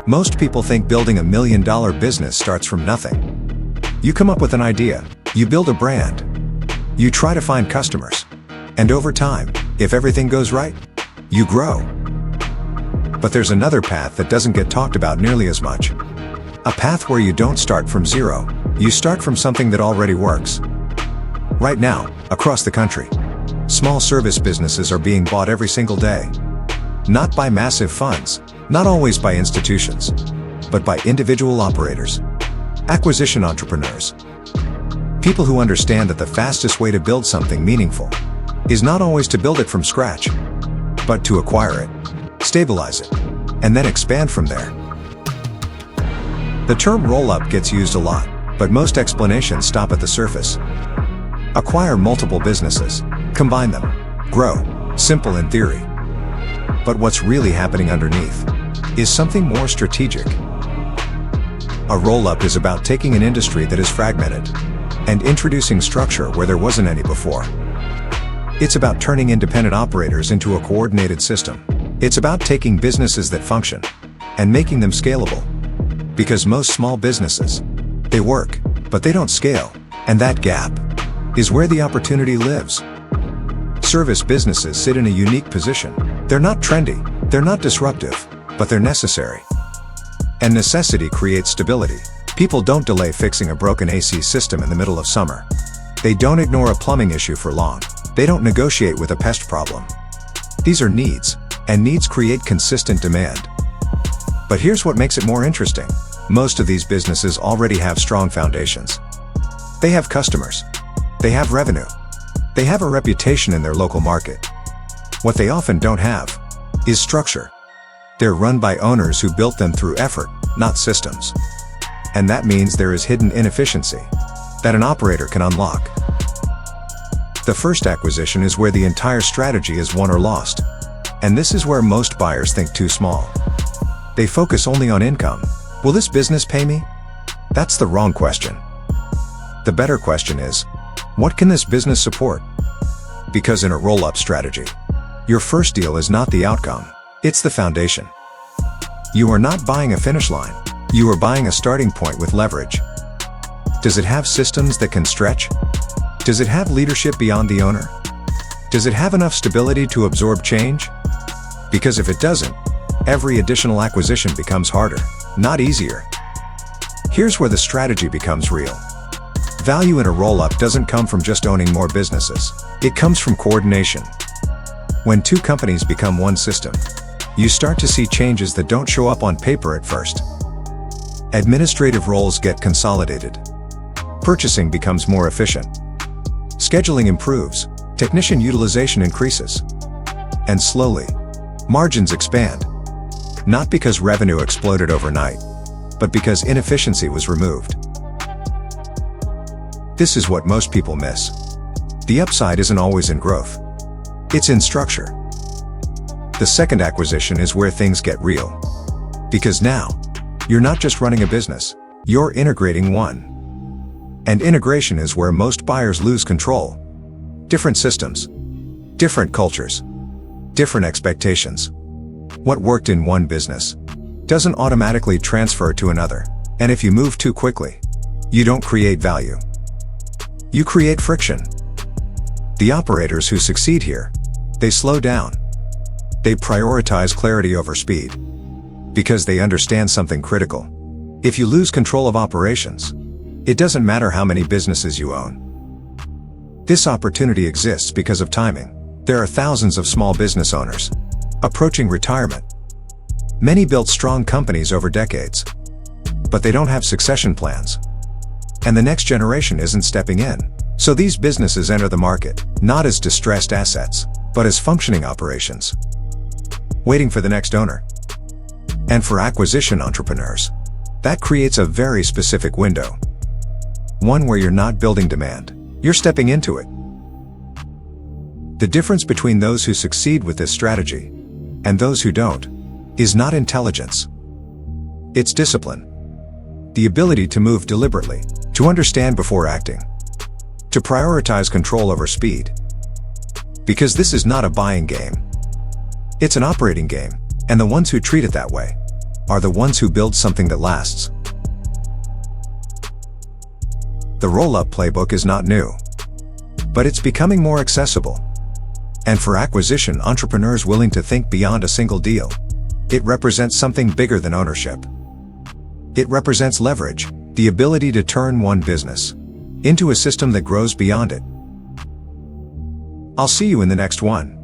Most people think building $1 million business starts from nothing. You come up with an idea, you build a brand, you try to find customers, and over time, if everything goes right, you grow. But there's another path that doesn't get talked about nearly as much. A path where you don't start from zero, you start from something that already works. Right now, across the country, small service businesses are being bought every single day. Not by massive funds, not always by institutions, but by individual operators, acquisition entrepreneurs. People who understand that the fastest way to build something meaningful is not always to build it from scratch, but to acquire it, stabilize it, and then expand from there. The term roll-up gets used a lot, but most explanations stop at the surface. Acquire multiple businesses, combine them, grow, simple in theory. But what's really happening underneath is something more strategic. A roll-up is about taking an industry that is fragmented and introducing structure where there wasn't any before. It's about turning independent operators into a coordinated system. It's about taking businesses that function and making them scalable. Because most small businesses, they work, but they don't scale, and that gap is where the opportunity lives. Service businesses sit in a unique position. They're not trendy, they're not disruptive, but they're necessary. And necessity creates stability. People don't delay fixing a broken AC system in the middle of summer. They don't ignore a plumbing issue for long. They don't negotiate with a pest problem. These are needs, and needs create consistent demand. But here's what makes it more interesting. Most of these businesses already have strong foundations. They have customers. They have revenue. They have a reputation in their local market. What they often don't have is structure. They're run by owners who built them through effort, not systems. And that means there is hidden inefficiency that an operator can unlock. The first acquisition is where the entire strategy is won or lost. And this is where most buyers think too small. They focus only on income. Will this business pay me? That's the wrong question. The better question is, what can this business support? Because in a roll-up strategy, your first deal is not the outcome, it's the foundation. You are not buying a finish line, you are buying a starting point with leverage. Does it have systems that can stretch? Does it have leadership beyond the owner? Does it have enough stability to absorb change? Because if it doesn't, every additional acquisition becomes harder, not easier. Here's where the strategy becomes real. Value in a roll-up doesn't come from just owning more businesses. It comes from coordination. When two companies become one system, you start to see changes that don't show up on paper at first. Administrative roles get consolidated. Purchasing becomes more efficient. Scheduling improves. Technician utilization increases. And slowly, margins expand. Not because revenue exploded overnight, but because inefficiency was removed. This is what most people miss. The upside isn't always in growth. It's in structure. The second acquisition is where things get real. Because now, you're not just running a business, you're integrating one. And integration is where most buyers lose control. Different systems, different cultures, different expectations. What worked in one business doesn't automatically transfer to another. And if you move too quickly, you don't create value. You create friction. The operators who succeed here, they slow down. They prioritize clarity over speed. Because they understand something critical. If you lose control of operations, it doesn't matter how many businesses you own. This opportunity exists because of timing. There are thousands of small business owners approaching retirement. Many built strong companies over decades, but they don't have succession plans. And the next generation isn't stepping in. So these businesses enter the market, not as distressed assets, but as functioning operations, waiting for the next owner. And for acquisition entrepreneurs, that creates a very specific window. One where you're not building demand, you're stepping into it. The difference between those who succeed with this strategy and those who don't is not intelligence. It's discipline. The ability to move deliberately, to understand before acting, to prioritize control over speed. Because this is not a buying game. It's an operating game, and the ones who treat it that way are the ones who build something that lasts. The roll-up playbook is not new, but it's becoming more accessible. And for acquisition entrepreneurs willing to think beyond a single deal, it represents something bigger than ownership. It represents leverage, the ability to turn one business into a system that grows beyond it. I'll see you in the next one.